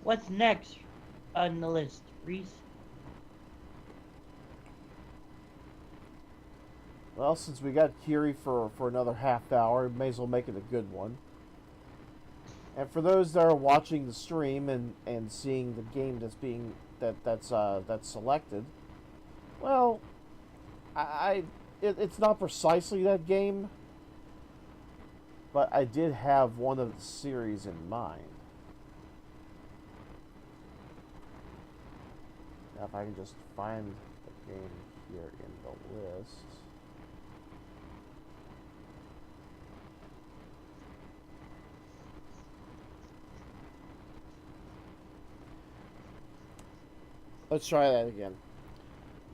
What's next on the list, Reese? Well, since we got Kiri for another half hour, may as well make it a good one. And for those that are watching the stream and seeing the game that's selected, well, it's not precisely that game, but I did have one of the series in mind. Now, if I can just find the game here in the list. Let's try that again.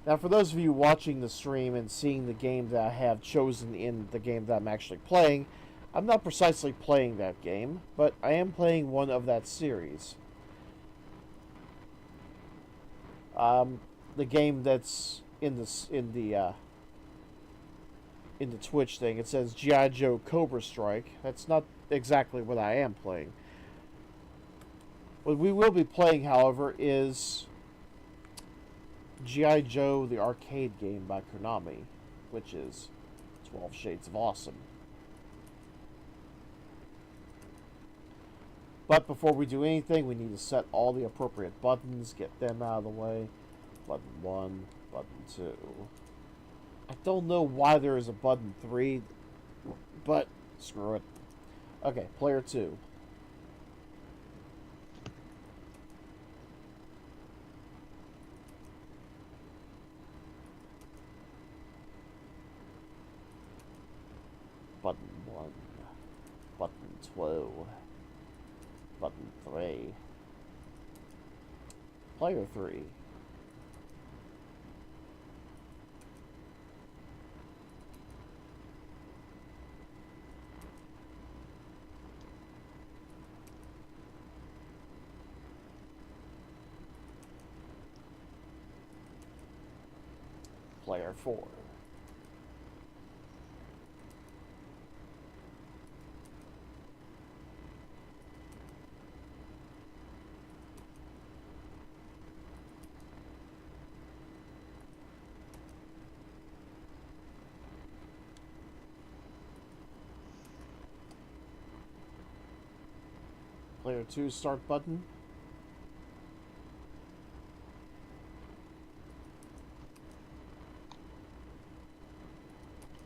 Now, for those of you watching the stream and seeing the game that I have chosen in the game that I'm actually playing, I'm not precisely playing that game, but I am playing one of that series. The game that's in the Twitch thing, it says G.I.Joe Cobra Strike. That's not exactly what I am playing. What we will be playing, however, is G.I.Joe, the arcade game by Konami, which is 12 Shades of Awesome. But before we do anything, we need to set all the appropriate buttons, get them out of the way. Button 1, button 2. I don't know why there is a button 3, but screw it. Okay, player 2. Button 1, button 2, button 3, player 3. Player 4. Player 2 start button.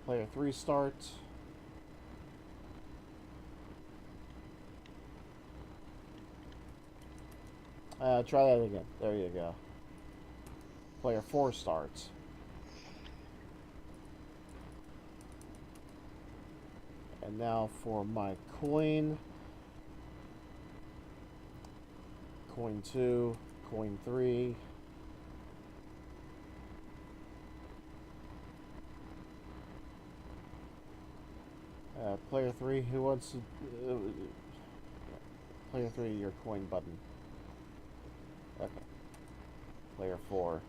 Player 3 start. Try that again. There you go. Player 4 starts. And now for my coin. Coin 2, coin 3. Player 3, who wants to... player 3, your coin button. Okay. Player 4.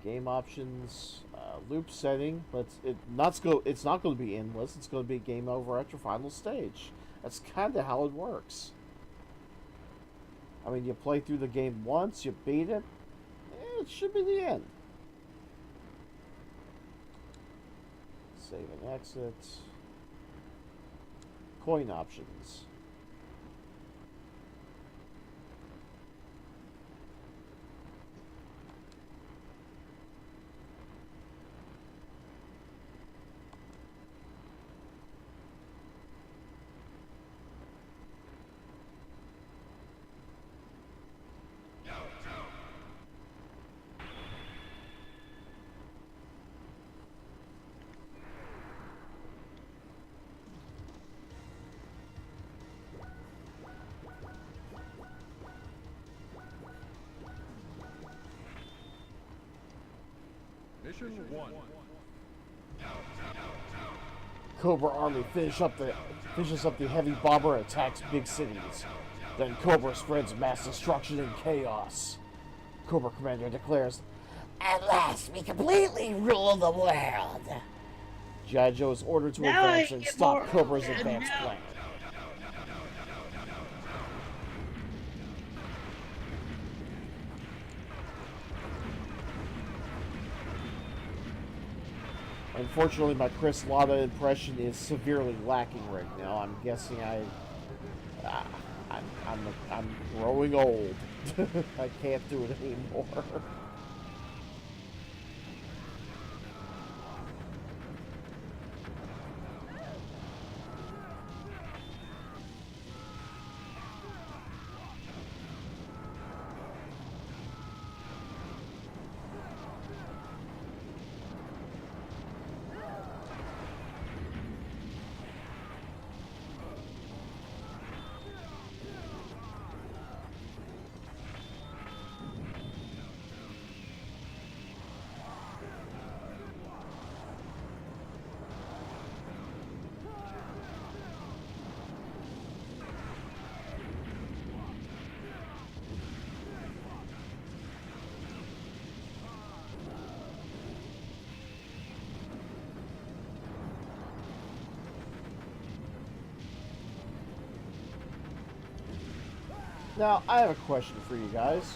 Game options, loop setting, but it's not going to be endless. It's going to be game over at your final stage. That's kind of how it works. I mean, you play through the game once, you beat it, it should be the end. Save and exit. Coin options. Mission 1. Cobra Army finishes up the heavy bomber and attacks big cities. Then Cobra spreads mass destruction and chaos. Cobra Commander declares, "At last, we completely rule the world." G.I. Joe is ordered to Now advance I and get stop more- Cobra's and advanced now- plan. Unfortunately, my Chris Latta impression is severely lacking right now. I'm guessing I'm growing old. I can't do it anymore. Now, I have a question for you guys.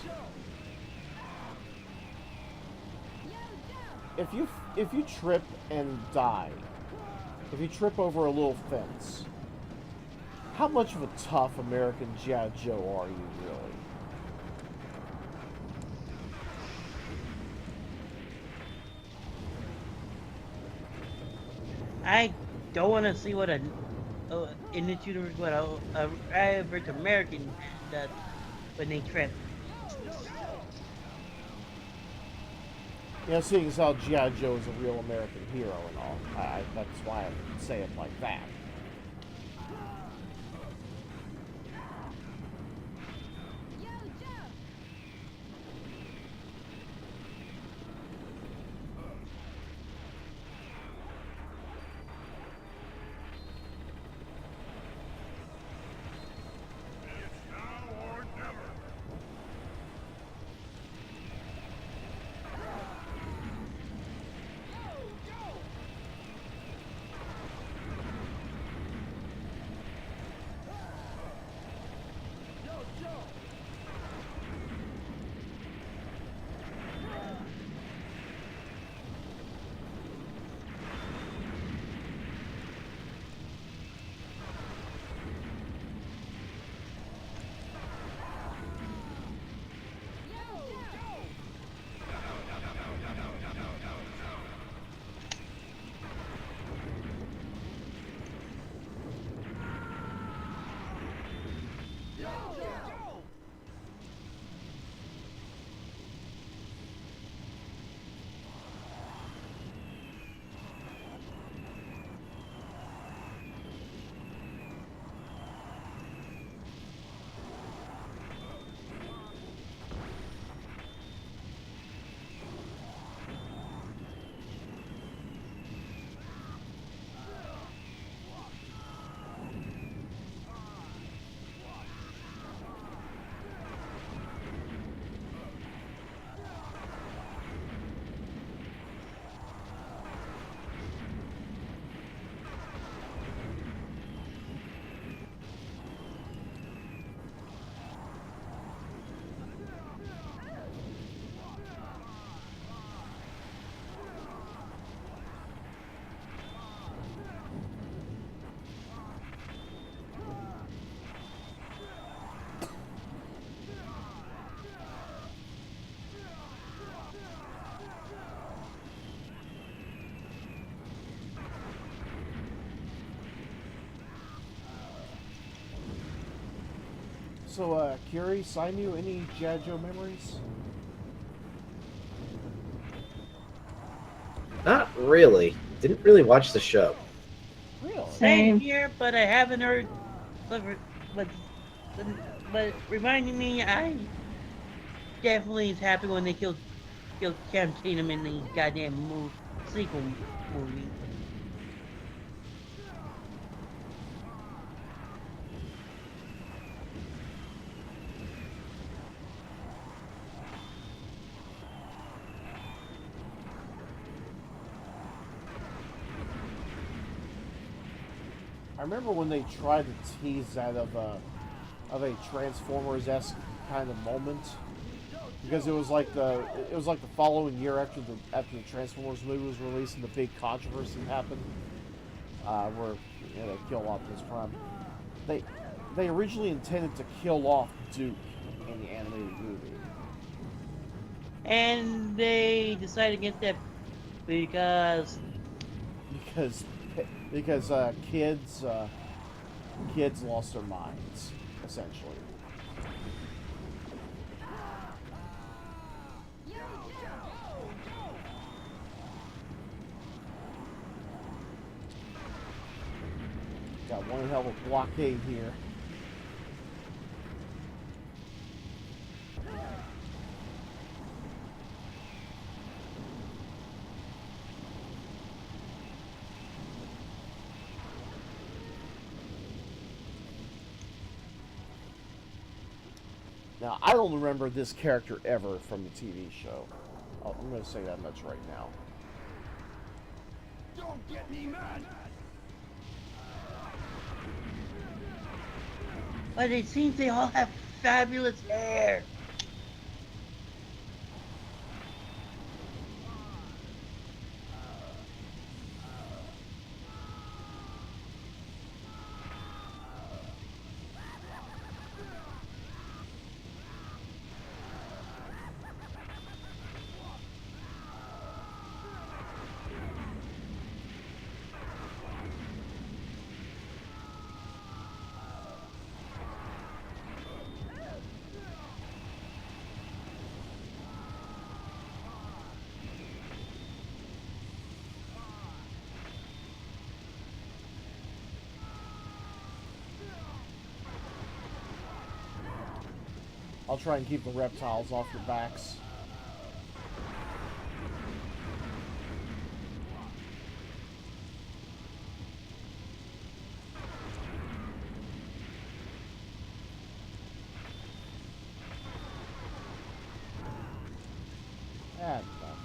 If you trip and die, if you trip over a little fence, how much of a tough American G.I. Joe are you really? I don't want to see what in this universe what a average American does when they trip. You know, seeing as how G.I. Joe is a real American hero and all, that's why I say it like that. So, Kiri, Scimew, any G.I. Joe memories? Not really. Didn't really watch the show. Really? Same here, but I haven't heard. But reminding me, I definitely is happy when they killed Cam Tatum in the goddamn sequel movie. I remember when they tried to tease that of a Transformers-esque kind of moment, because it was like the following year after the Transformers movie was released and the big controversy happened, where they killed Optimus Prime. They originally intended to kill off Duke in the animated movie. And they decided against that because because kids lost their minds, essentially. Got one hell of a blockade here. Now, I don't remember this character ever from the TV show. I'm going to say that much right now. Don't get me mad! but it seems they all have fabulous hair. I'll try and keep the reptiles off your backs. And nuts.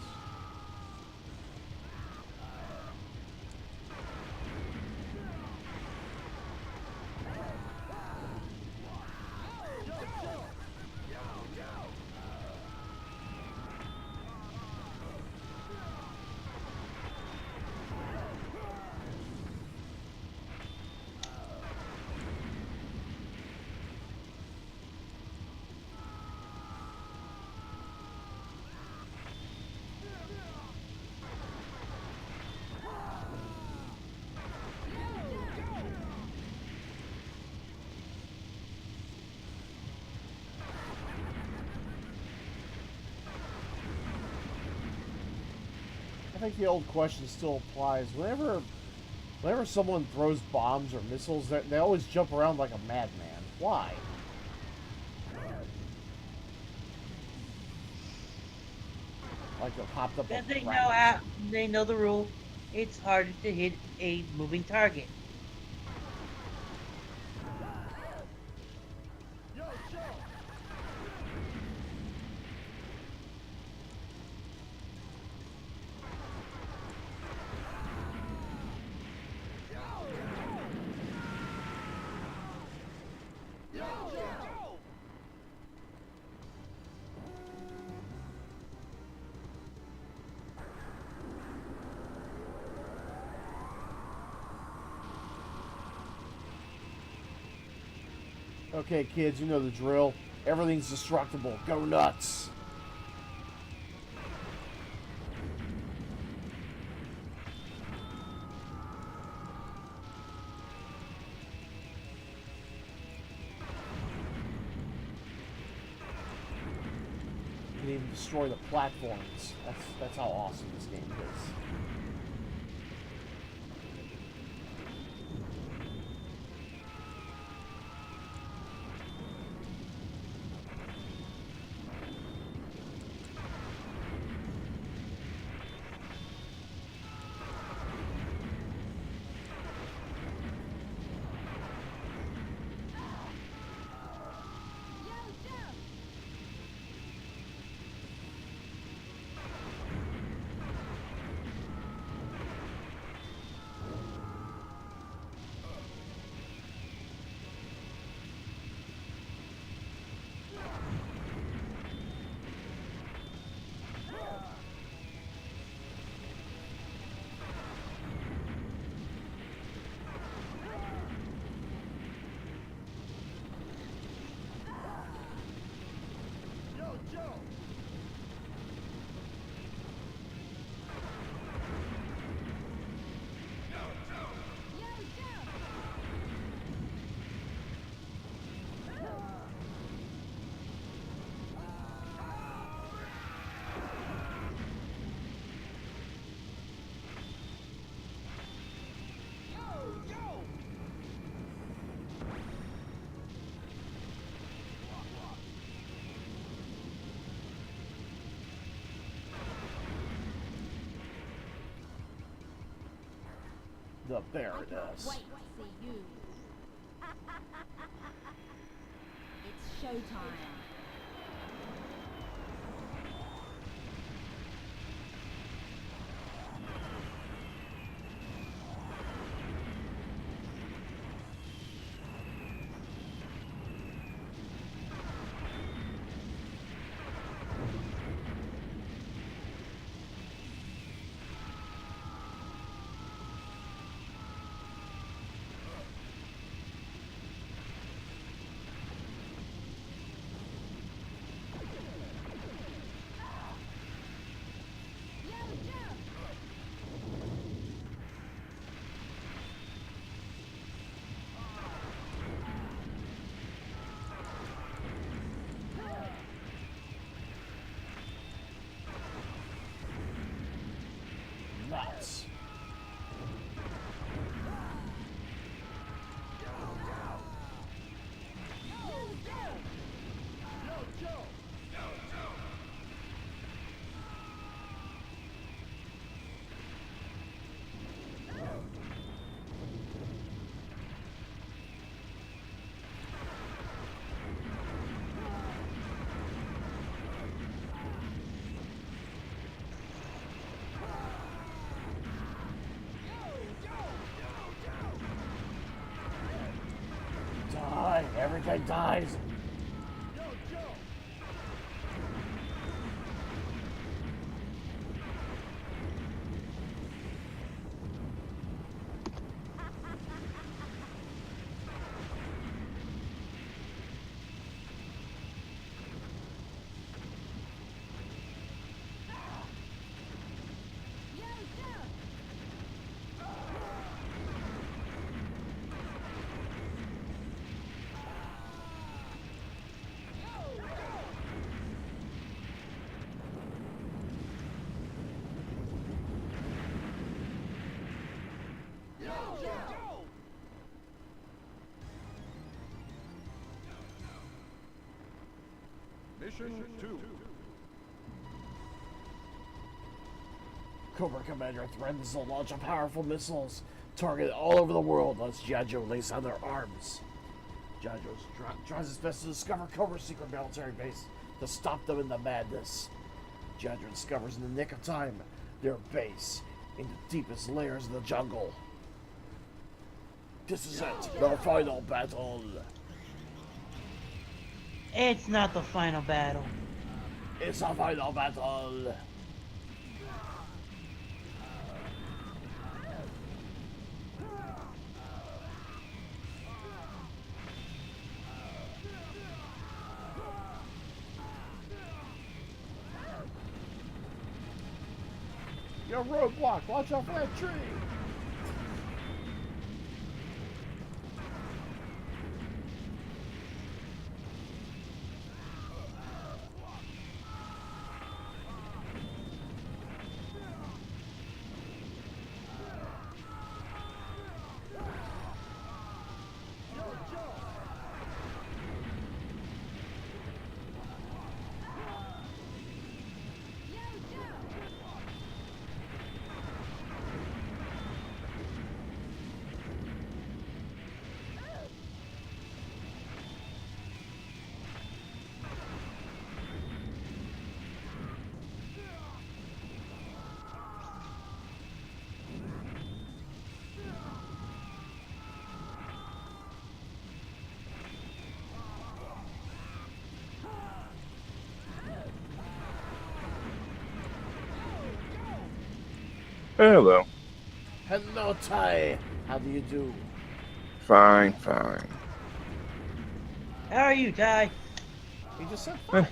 I think the old question still applies. Whenever someone throws bombs or missiles, they always jump around like a madman. Why? Like they popped up. Because they know the rule. It's harder to hit a moving target. Okay, kids, you know the drill. Everything's destructible. Go nuts. You can even destroy the platforms. That's how awesome this game is. There it is. Wait to see you. It's showtime. Nuts. Die. Everything dies. Mission 2. Cobra Commander threatens to launch a powerful missiles targeted all over the world once G.I.Joe lays down their arms. G.I.Joe tries his best to discover Cobra's secret military base to stop them in the madness. G.I.Joe discovers in the nick of time their base in the deepest layers of the jungle. This is it, the final battle. It's not the final battle. It's a final battle. Your roadblock, watch out for that tree. Hello. Hello, Ty. How do you do? Fine, fine. How are you, Ty? He just said fine.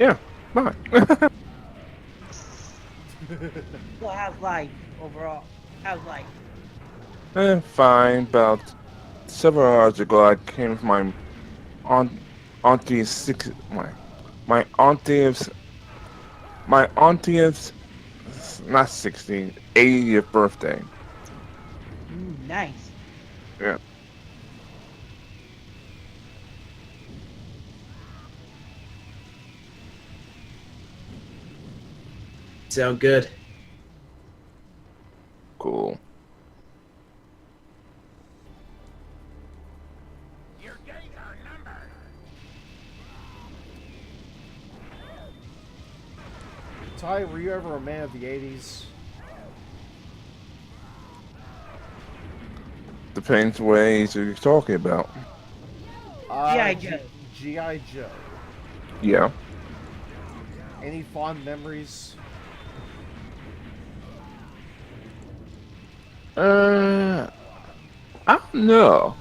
Yeah, fine. So how's life overall? How's life? Fine. About several hours ago, I came with my aunt, auntie's my auntie's not 60, 80th birthday. Nice. Yeah. Sound good. Cool. Ty, were you ever a man of the 80s? Depends what age you're talking about. G.I. Joe. G.I. Joe. Yeah. Any fond memories? I don't know.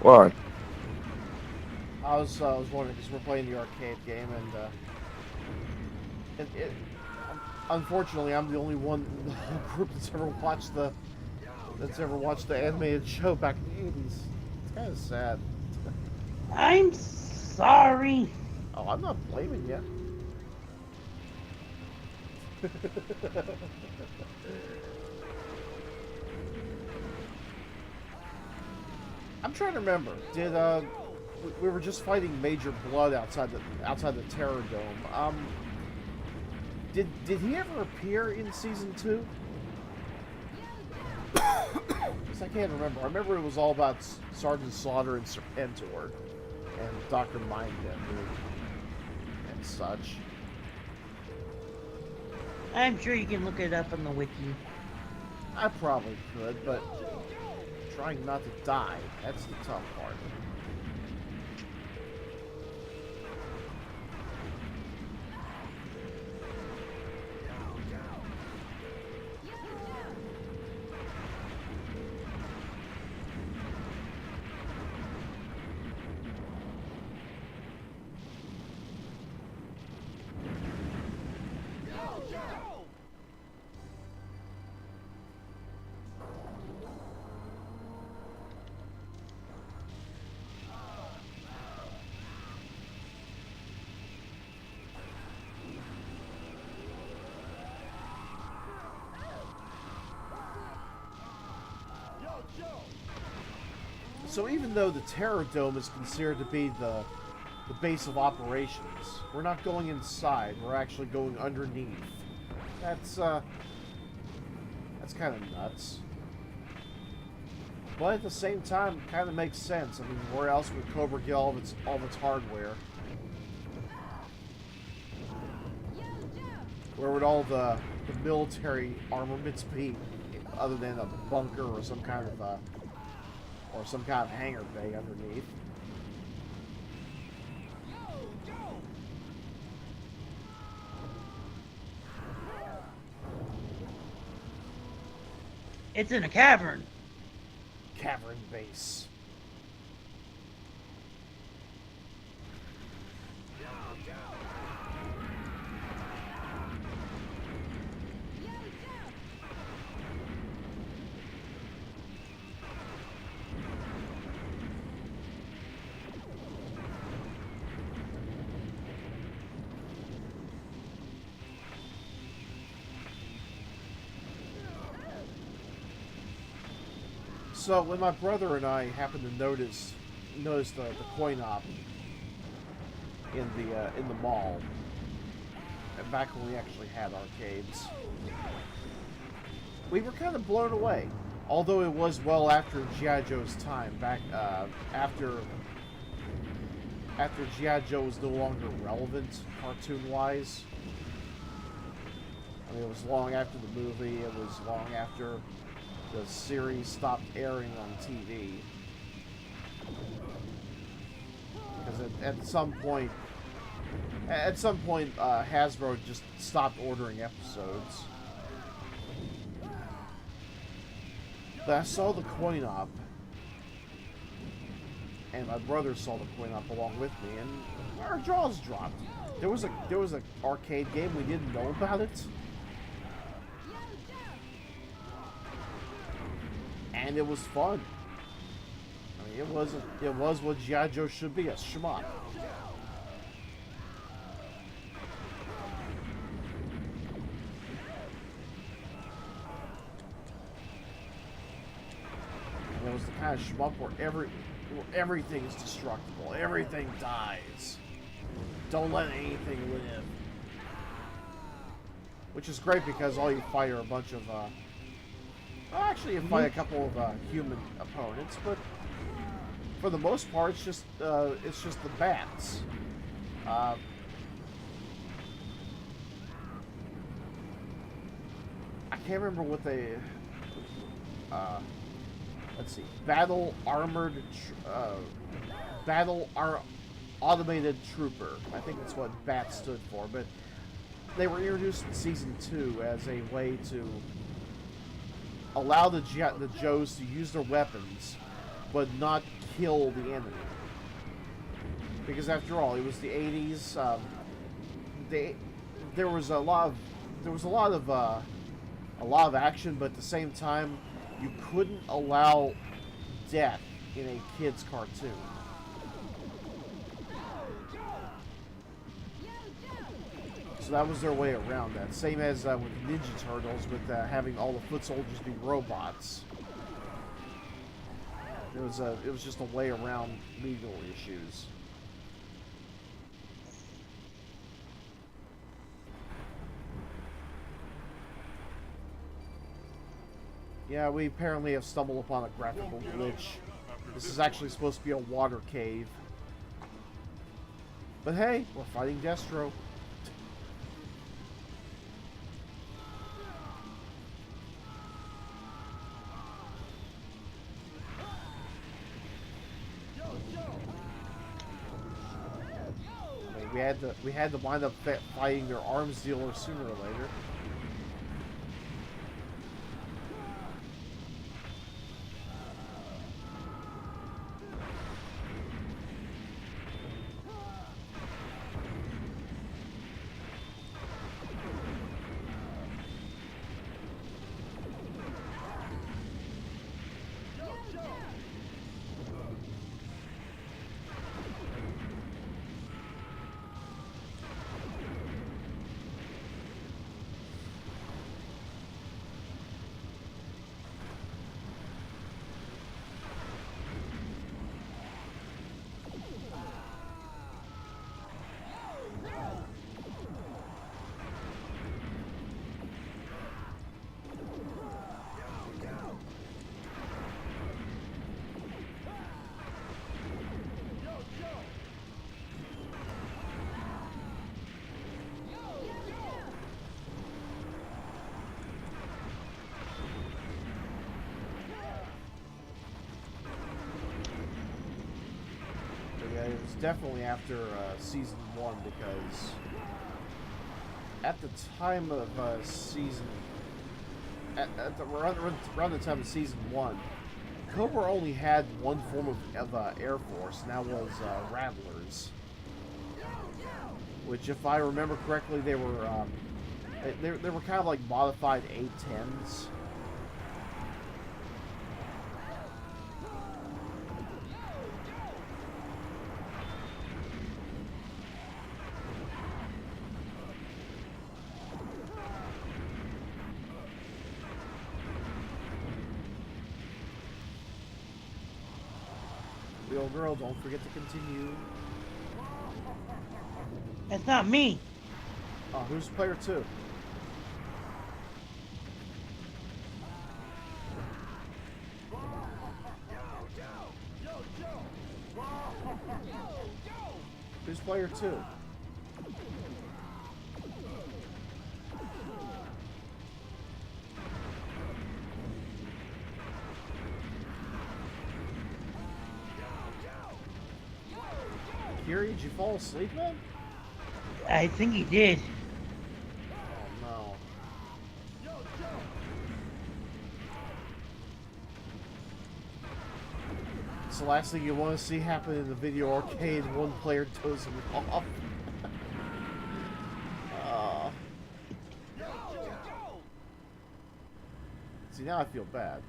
What? I was wondering because we're playing the arcade game, and unfortunately, I'm the only one in the whole group that's ever watched the animated show back in the 80s. It's kind of sad. I'm sorry. Oh, I'm not blaming you. I'm trying to remember. Did we were just fighting Major Blood outside the Terror Dome? Did he ever appear in season 2? Because I can't remember. I remember it was all about Sergeant Slaughter and Serpentor and Dr. Mindbender and such. I'm sure you can look it up on the wiki. I probably could, but trying not to die, that's the tough part. So even though the Terror Dome is considered to be the base of operations, we're not going inside. We're actually going underneath. That's kind of nuts. But at the same time, it kind of makes sense. I mean, where else would Cobra get all of its hardware? Where would all the military armaments be, other than a bunker or some kind of hangar bay underneath? It's in a cavern. Cavern base. So when my brother and I happened to notice the coin op in the mall, and back when we actually had arcades, we were kind of blown away. Although it was well after G.I. Joe's time, back after G.I. Joe was no longer relevant cartoon-wise. I mean, it was long after the movie. It was long after the series stopped airing on TV, because at some point Hasbro just stopped ordering episodes. But I saw the coin op, and my brother saw the coin op along with me, and our jaws dropped. There was a arcade game, we didn't know about it. And it was fun. I mean, it was what G.I. Joe should be, a shmup. And it was the kind of shmup where everything is destructible, everything dies. Don't let anything live. Which is great because all you fight are a bunch of Well, actually, you fight a couple of human opponents, but for the most part, it's just the bats. I can't remember what they. Let's see. Automated Trooper. I think that's what BAT stood for, but they were introduced in Season 2 as a way to allow the Joes to use their weapons, but not kill the enemy. Because after all, it was the 80s. There was a lot of action, but at the same time, you couldn't allow death in a kid's cartoon. So that was their way around that. Same as with Ninja Turtles, with having all the foot soldiers be robots. It was just a way around legal issues. Yeah, we apparently have stumbled upon a graphical glitch. This is actually supposed to be a water cave. But hey, we're fighting Destro. We had to wind up fighting their arms dealer sooner or later. It was definitely after Season 1, because at the time of around the time of Season 1, Cobra only had one form of Air Force, and that was Rattlers. Which, if I remember correctly, they were kind of like modified A-10s. Girl, don't forget to continue. That's not me. Oh, who's player 2? Who's player 2? Kiri, did you fall asleep, man? I think he did. Oh, no. It's the last thing you want to see happen in the video arcade. One player dozing off. See, now I feel bad.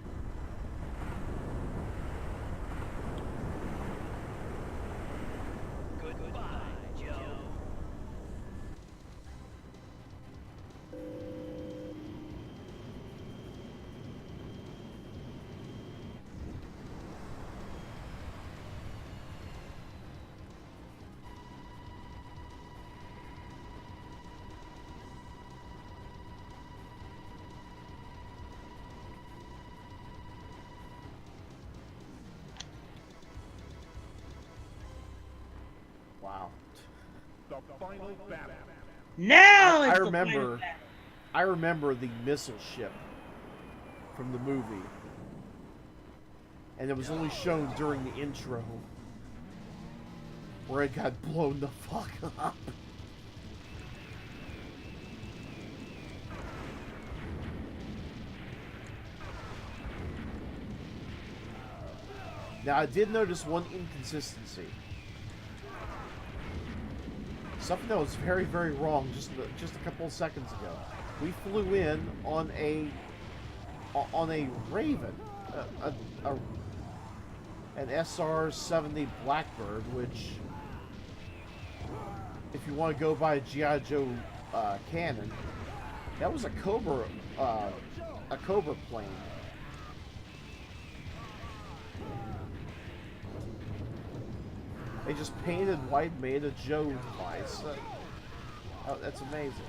Now I it's remember. I remember the missile ship from the movie, and it was only shown during the intro, where it got blown the fuck up. Now, I did notice one inconsistency. Something that was very, very wrong just a couple of seconds ago. We flew in on a Raven, an SR-70 Blackbird, which, if you want to go by a G.I.Joe canon, that was a Cobra plane. They just painted white, made a Joe device. Oh, that's amazing.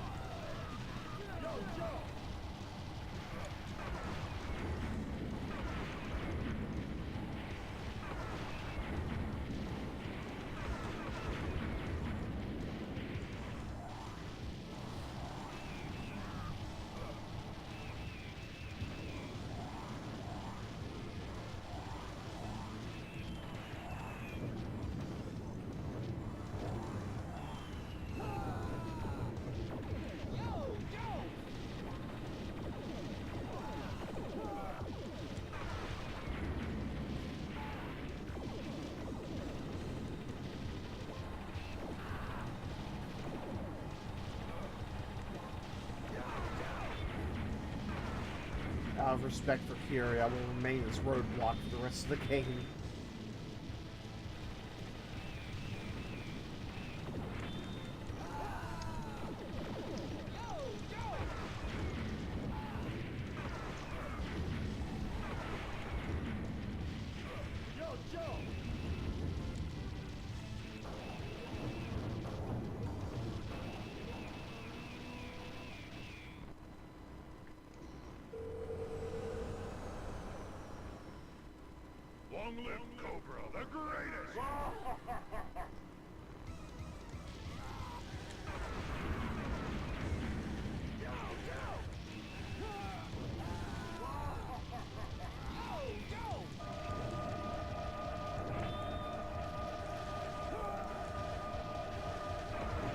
Out of respect for Kiri, I will remain as Roadblock for the rest of the game. Long live Cobra, the greatest!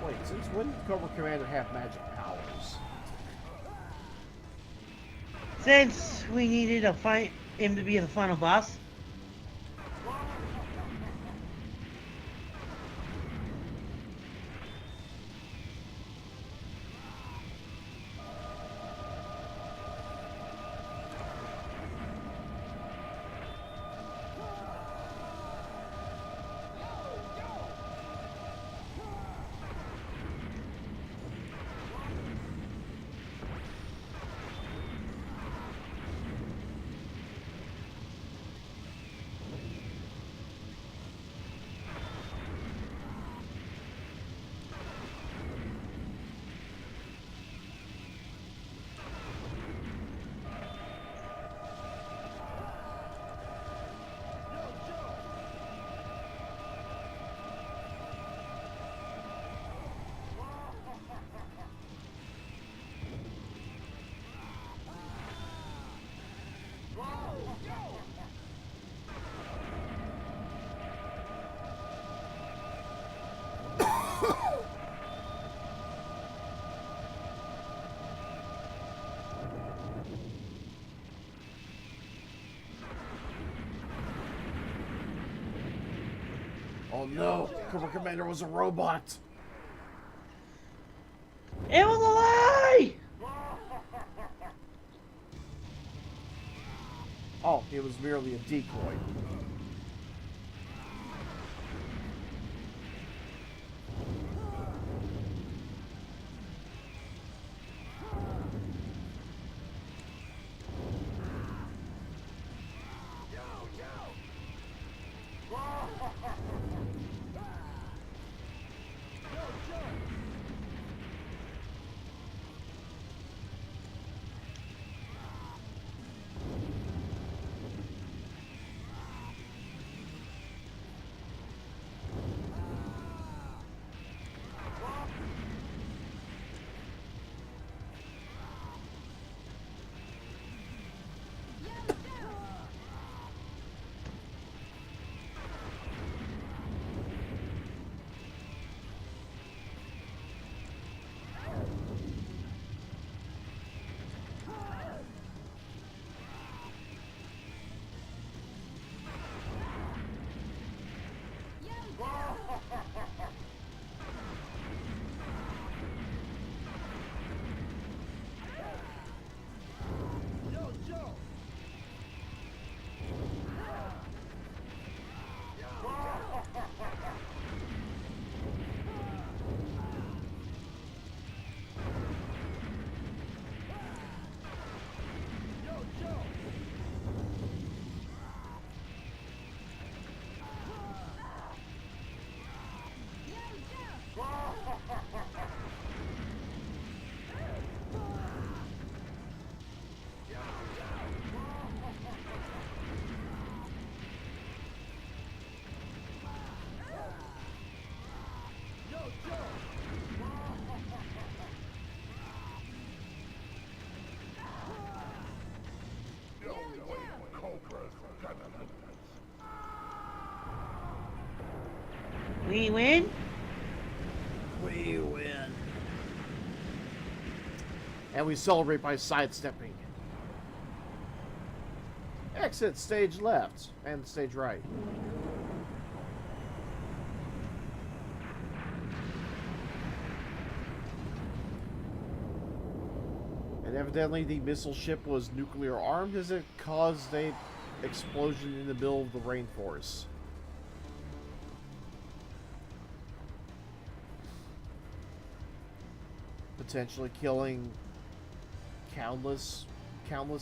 Wait, since when did Cobra Commander have magic powers? Since we needed a fight him to be the final boss. Oh no, Cobra Commander was a robot! It was a lie! Oh, it was merely a decoy. We win? We win. And we celebrate by sidestepping. Exit stage left and stage right. And evidently the missile ship was nuclear armed as it caused a explosion in the middle of the rainforest. Potentially killing countless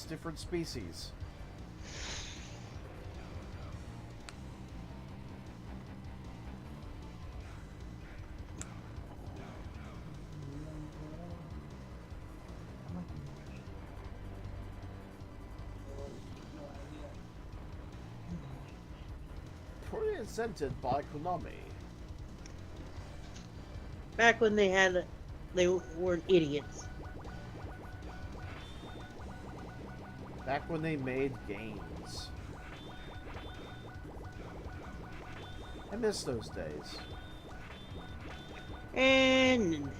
different species. Presented by Konami. Back when they weren't idiots. Back when they made games. I miss those days. And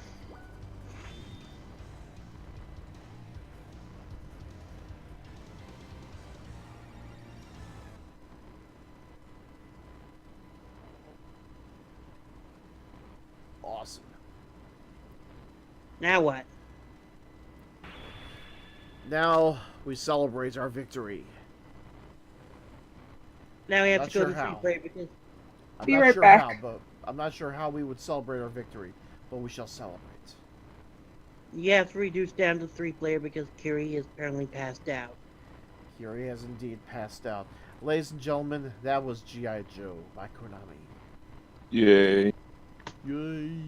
Awesome. now what? Now we celebrate our victory. Now we have Not to go sure to how. free play because I'm Be not right sure back. how, but I'm not sure how we would celebrate our victory, but we shall celebrate. you have to reduce down to 3-player because Kiri is apparently passed out. Kiri has indeed passed out. Ladies and gentlemen, that was G.I. Joe by Konami. Yay. Yay!